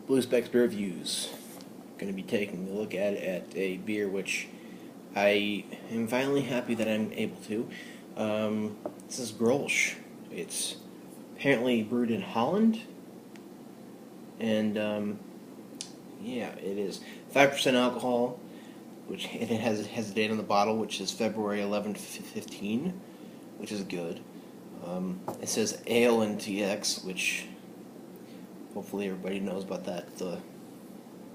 BlueSpecs beer reviews. Going to be taking a look at a beer which I am finally happy that I'm able to. This is Grolsch. It's apparently brewed in Holland, and yeah, it is 5% alcohol, which it has a date on the bottle, which is February 11th, 15, which is good. It says Ale and TX, which hopefully everybody knows about that. The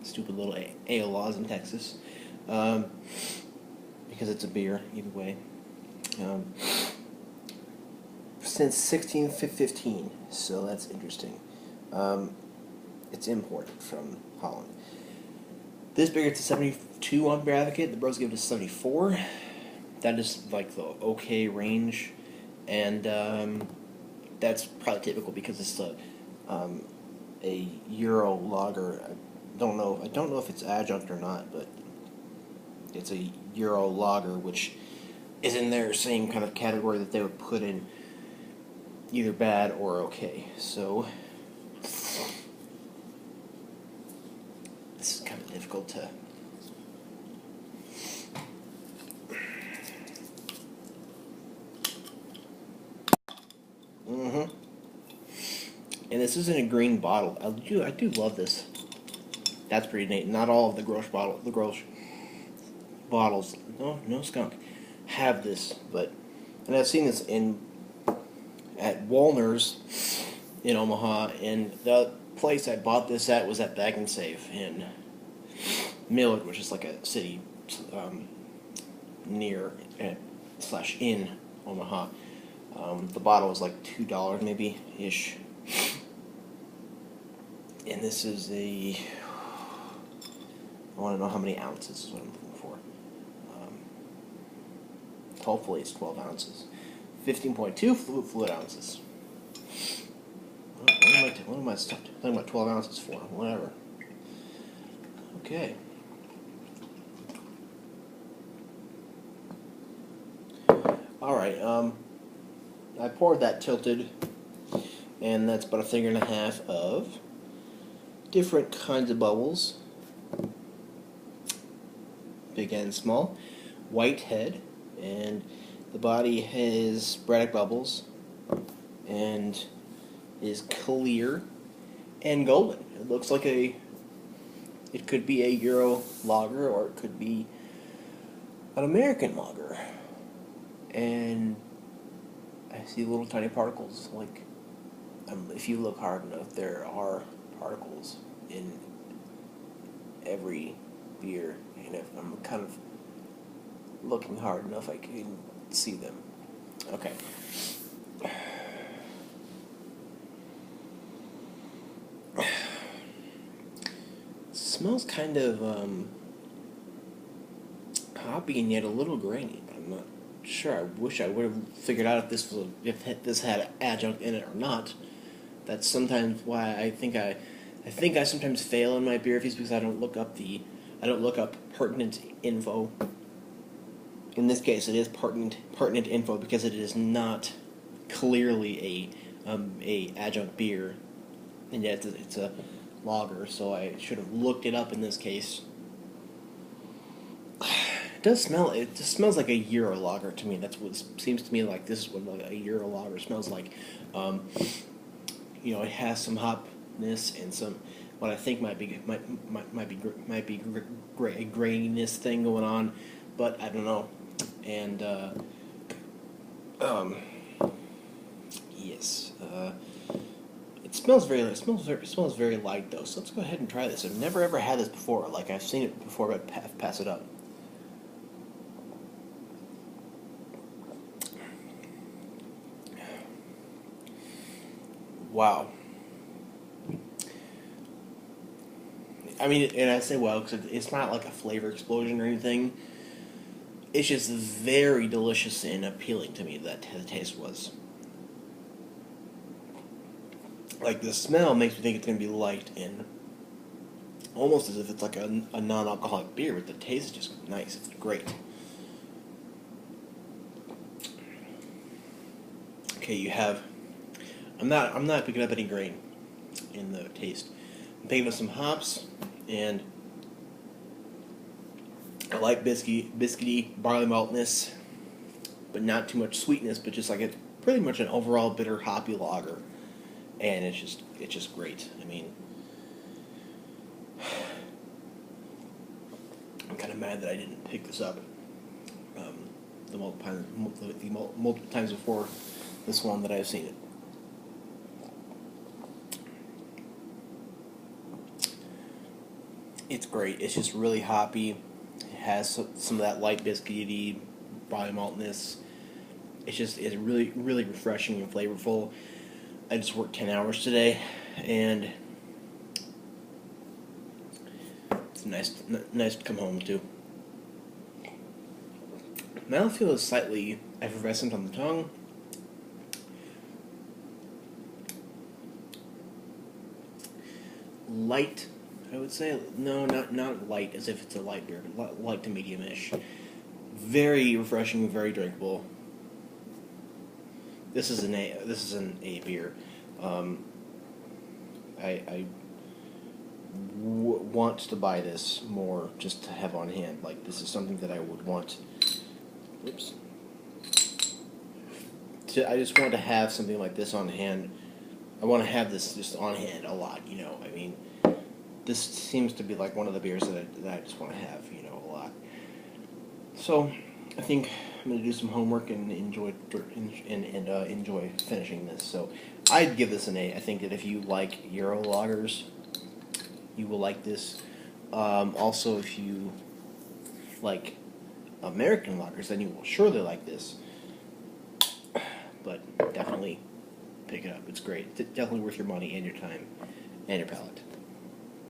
stupid little ale laws in Texas, because it's a beer either way. Since 1615, so that's interesting. It's imported from Holland. This beer gets a 72 on Beer Advocate. The Bros give it a 74. That is like the okay range, and that's probably typical because it's a Euro lager. I don't know if it's adjunct or not, but it's a Euro lager, which is in their same kind of category that they would put in either bad or okay. So this is kind of difficult to. And this is in a green bottle. I do love this. That's pretty neat. Not all of the Grolsch bottles, no skunk, have this, and I've seen this at Walner's in Omaha, and the place I bought this at was at Bag and Save in Millard, which is like a city near / in Omaha. The bottle was like $2 maybe ish, and this is I want to know how many ounces is what I'm looking for. Hopefully it's 12 ounces. 15.2 fluid ounces. What am I talking about 12 ounces for? Whatever. Okay. Alright, I poured that tilted, and that's about a finger and a half of different kinds of bubbles. Big and small, white head, and the body has Braddock bubbles and is clear and golden. It looks like it could be a Euro lager, or it could be an American lager. And I see little tiny particles. Like, if you look hard enough, there are particles in every beer, and if I'm kind of looking hard enough, I can see them. Okay. Smells kind of hoppy and yet a little grainy. I'm not sure. I wish I would have figured out if this had adjunct in it or not. That's sometimes why I think I sometimes fail in my beer reviews, because I don't look up pertinent info. In this case, it is pertinent info because it is not clearly a adjunct beer, and yet it's a lager. So I should have looked it up in this case. It does smell. It just smells like a Euro lager to me. That's what it seems to me like. This is what a Euro lager smells like. It has some hopness and some what I think might be a graininess thing going on, but I don't know. And yes, it smells very light though. So let's go ahead and try this. I've never ever had this before. Like, I've seen it before, but pass it up. Wow. I mean, and I say wow because it's not like a flavor explosion or anything. It's just very delicious and appealing to me. That the taste was. Like, the smell makes me think it's going to be light and almost as if it's like a non-alcoholic beer, but the taste is just nice. It's great. Okay, you have. I'm not picking up any grain in the taste. I'm picking up some hops and a light biscuity barley maltness, but not too much sweetness, but just like pretty much an overall bitter hoppy lager, and it's just great. I mean, I'm kind of mad that I didn't pick this up the multiple times before this one that I've seen it. It's great. It's just really hoppy. It has some of that light biscuity barley maltness. It's really, really refreshing and flavorful. I just worked 10 hours today, and it's nice to come home to. Mouthfeel is slightly effervescent on the tongue. Light, I would say. No, not light, as if it's a light beer, but light to medium-ish. Very refreshing, very drinkable. This is an A beer. I want to buy this more just to have on hand. Like, this is something that I would want. Oops. I just want to have something like this on hand. I want to have this just on hand a lot, you know. I mean, this seems to be like one of the beers that I just want to have, you know, a lot. So, I think I'm going to do some homework and enjoy finishing this. So, I'd give this an A. I think that if you like Euro lagers, you will like this. Also, if you like American lagers, then you will surely like this. But definitely pick it up. It's great. It's definitely worth your money and your time and your palate.